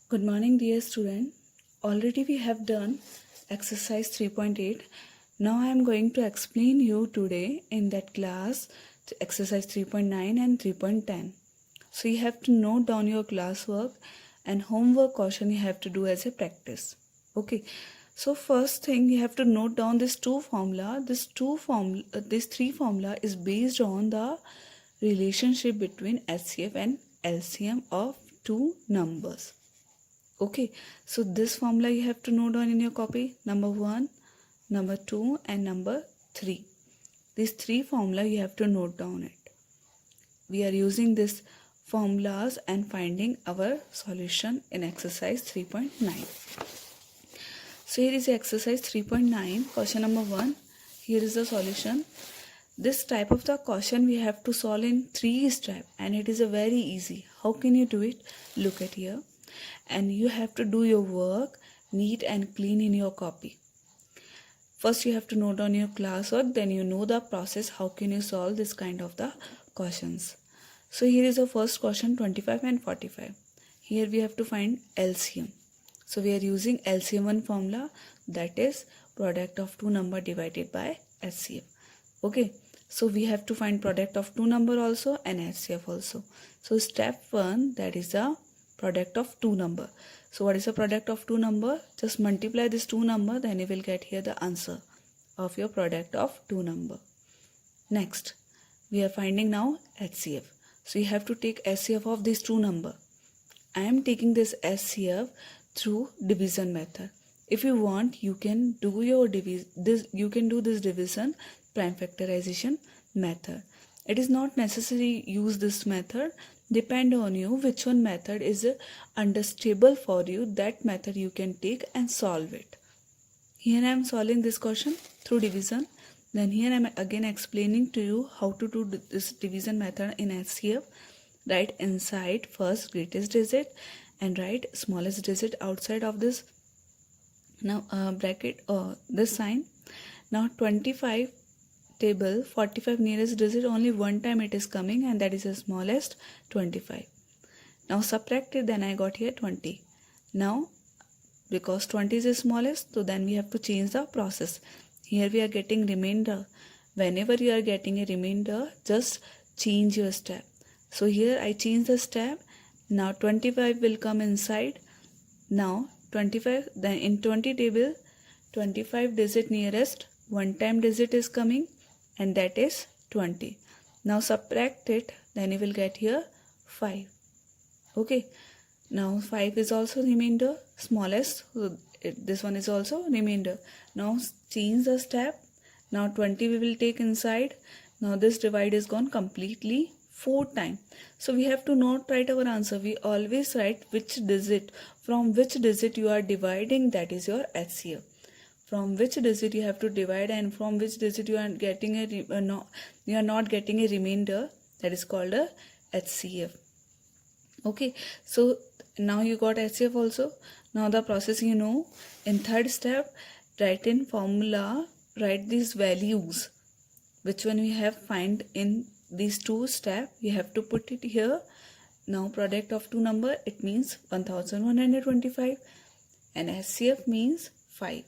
Good morning, dear student. Already we have done exercise 3.8. Now I am going to explain you today in that class exercise 3.9 and 3.10. So you have to note down your classwork and homework caution you have to do as a practice. Okay. So first thing you have to note down this this three formula is based on the relationship between HCF and LCM of two numbers. Okay, so this formula you have to note down in your copy. Number 1, number 2 and number 3. These three formula you have to note down it. We are using these formulas and finding our solution in exercise 3.9. So here is exercise 3.9, question number 1. Here is the solution. This type of the question we have to solve in 3 steps and it is a very easy. How can you do it? Look at here. And you have to do your work neat and clean in your copy. First you have to note down your classwork, then you know the process how can you solve this kind of the questions. So here is the first question 25 and 45. Here we have to find LCM. So we are using LCM1 formula, that is product of two number divided by HCF. Okay, so we have to find product of two number also and HCF also. So step 1, that is the product of two number. So what is the product of two number? Just multiply this two number, then you will get here the answer of your product of two number. Next, we are finding now HCF. So you have to take HCF of these two number. I am taking this HCF through division method. If you want, you can do your this division prime factorization method. It is not necessary use this method. Depend on you which one method is understandable for you, that method you can take and solve it. Here I am solving this question through division. Then here I am again explaining to you how to do this division method in HCF. Write inside first greatest digit and write smallest digit outside of this bracket or this sign. Now 25 table 45 nearest digit only one time it is coming and that is the smallest 25. Now subtract it, then I got here 20. Now because 20 is the smallest, so then we have to change the process. Here we are getting remainder. Whenever you are getting a remainder, just change your step. So here I change the step. Now 25 will come inside. Now 25, then in 20 table 25 digit nearest one time digit is coming and that is 20. Now subtract it, then you will get here 5. Okay, now 5 is also remainder, smallest, so this one is also remainder. Now change the step. Now 20 we will take inside. Now this divide is gone completely 4 times. So we have to not write our answer. We always write which digit, from which digit you are dividing, that is your HCF. From which digit you have to divide and from which digit you are getting you are not getting a remainder, that is called a HCF. Okay, so now you got HCF also. Now the process you know. In third step, write in formula, write these values which one we have find in these two steps. You have to put it here. Now product of two number, it means 1125 and HCF means 5.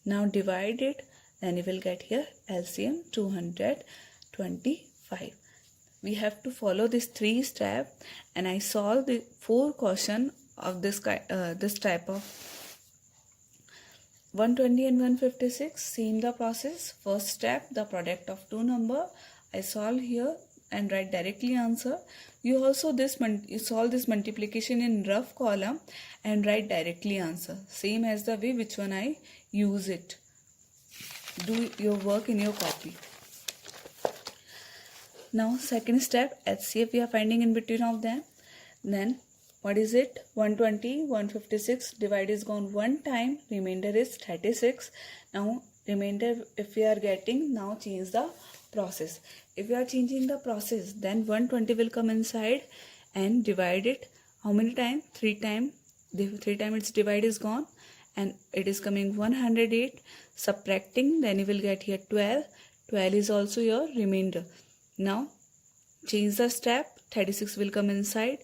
Now divide it, then you will get here LCM 225. We have to follow this 3 steps and I solve the 4 question of this type of 120 and 156. Same the process. First step, the product of two number. I solve here and write directly answer. You also you solve this multiplication in rough column and write directly answer. Same as the way which one I use it. Do your work in your copy. Now second step, HCF we are finding in between of them. Then what is it? 120, 156, divide is gone one time, remainder is 36. Now remainder if we are getting, now change the process. If we are changing the process, then 120 will come inside and divide it. How many times? 3 times. 3 times its divide is gone and it is coming 108. Subtracting, then you will get here 12. 12 is also your remainder. Now change the step, 36 will come inside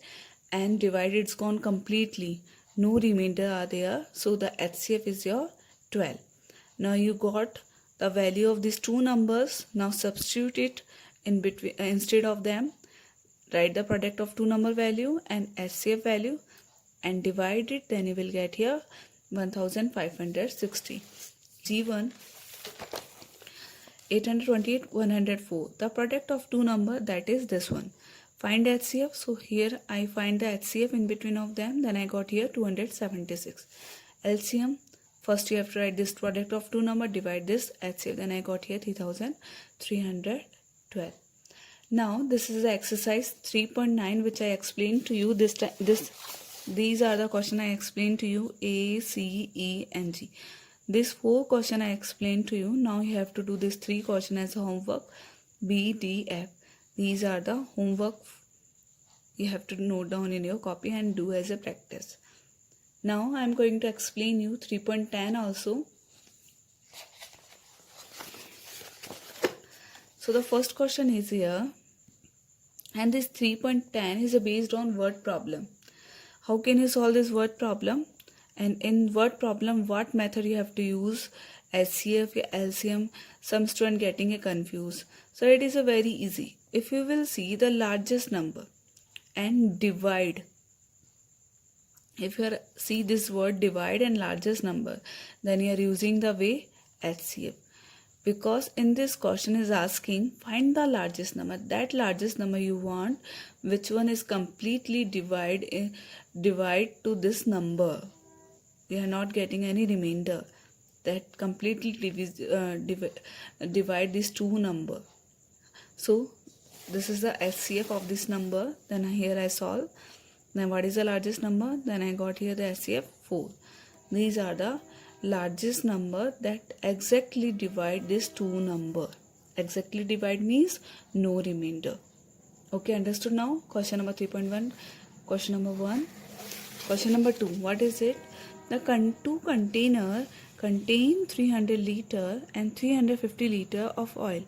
and divide it's gone completely. no remainder are there, so the HCF is your 12. Now you got the value of these two numbers. Now substitute it in between, instead of them write the product of two number value and HCF value and divide it, then you will get here 1560. G1 828 104, the product of two number, that is this one. Find HCF. So here I find the HCF in between of them, then I got here 276. LCM, first you have to write this product of two number, divide this HCF, then I got here 3312. Now this is the exercise 3.9 which I explained to you this time. These are the question I explained to you, A, C, E and G. This 4 question I explained to you. Now you have to do this 3 question as a homework, B, D, F. These are the homework you have to note down in your copy and do as a practice. Now I am going to explain you 3.10 also. So the first question is here, and this 3.10 is based on word problem. How can you solve this word problem? And in word problem, what method you have to use, HCF, LCM? Some student getting confused. So it is a very easy. If you will see the largest number and divide, if you see this word divide and largest number, then you are using the way HCF. Because in this question is asking find the largest number. That largest number you want, which one is completely divide to this number. We are not getting any remainder. That completely divide these two number. So this is the HCF of this number. Then here I solve. Then what is the largest number? Then I got here the HCF 4. These are the largest number that exactly divide this two number. Exactly divide means no remainder. Okay, understood now? Question number 3.1. Question number 1. Question number 2. What is it? The two container contain 300 liter and 350 liter of oil.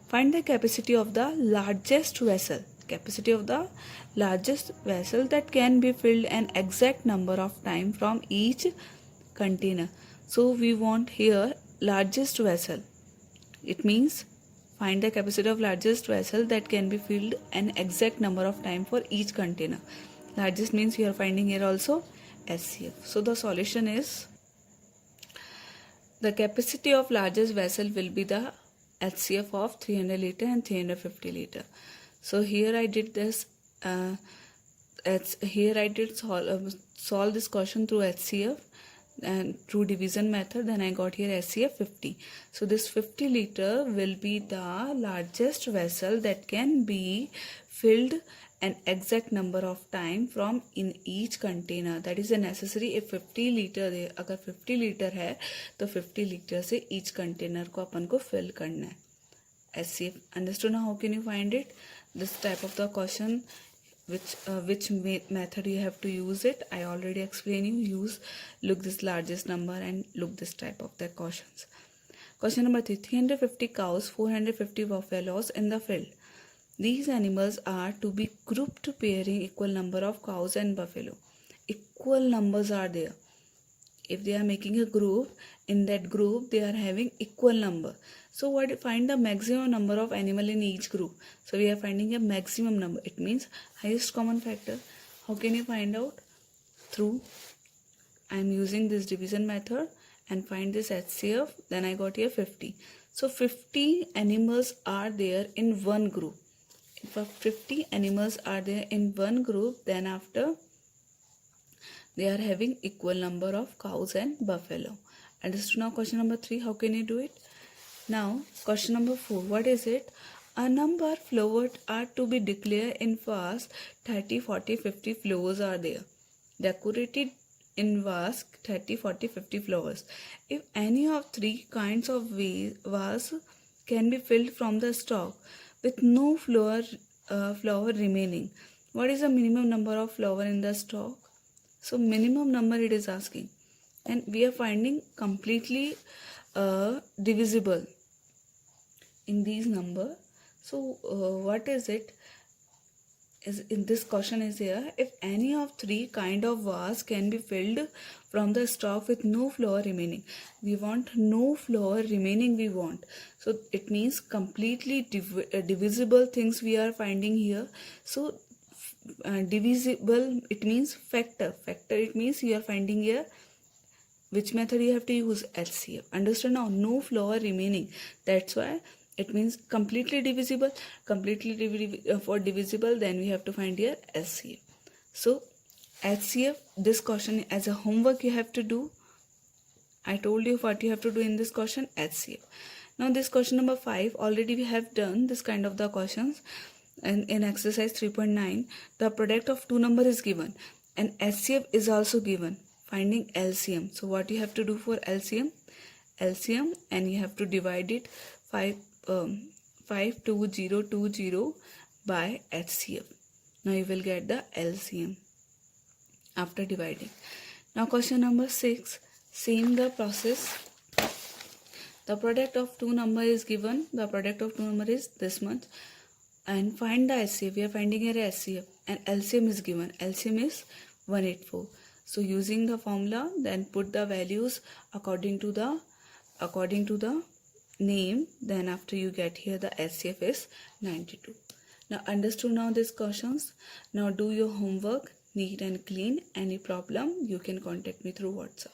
Find the capacity of the largest vessel. Capacity of the largest vessel that can be filled an exact number of time from each container. So we want here largest vessel. It means find the capacity of largest vessel that can be filled an exact number of time for each container. Largest means you are finding here also HCF. So the solution is the capacity of largest vessel will be the HCF of 300 liter and 350 liter. So here I did this. Here I did solve this question through HCF and through division method. Then I got here HCF 50. So this 50 liter will be the largest vessel that can be filled an exact number of time from in each container. That is a necessary. If 50 litre है, अगर 50 litre है तो 50 litre से each container को अपन को fill करना है. HCF. Understood now? How can you find it? This type of the question, which method you have to use it, I already explained you. Look this largest number and look this type of the questions. Question number 3. 350 cows, 450 buffaloes in the field. These animals are to be grouped to pairing equal number of cows and buffalo. Equal numbers are there. If they are making a group, in that group they are having equal number. So find the maximum number of animal in each group. So we are finding a maximum number. It means highest common factor. How can you find out? Through I am using this division method and find this HCF. Then I got here 50. So 50 animals are there in one group. If 50 animals are there in one group, then after they are having equal number of cows and buffalo. Understood now? Question number 3. How can you do it? Now question number 4. What is it? A number flowers are to be declared in vase. 30, 40, 50 flowers are there. Decorated in vase 30, 40, 50 flowers. If any of 3 kinds of vase can be filled from the stock with no flower remaining, what is the minimum number of flower in the stock? So minimum number it is asking, and we are finding completely divisible in these number. So what is it? is in this question is here, if any of three kind of vase can be filled from the stock with no flour remaining. We want no flour remaining, we want. So it means completely divisible things we are finding here. So divisible, it means factor. Factor, it means you are finding here which method you have to use, LCM. Understand now? No flour remaining. That's why it means completely divisible. For divisible, then we have to find here LCM. So HCF, this question as a homework you have to do. I told you what you have to do in this question, HCF. Now this question number 5, already we have done this kind of the questions. And in exercise 3.9, the product of two number is given and HCF is also given. Finding LCM. So what you have to do for LCM? LCM, and you have to divide it 52020 by HCF. Now you will get the LCM after dividing. Now question number 6, same the process. The product of two number is given. The product of two number is this much. And find the HCF. We are finding here HCF and LCM is given. LCM is 184. So using the formula, then put the values according to the name. Then after you get here the HCF is 92. Now understood now these questions. Now do your homework neat and clean. Any problem you can contact me through WhatsApp.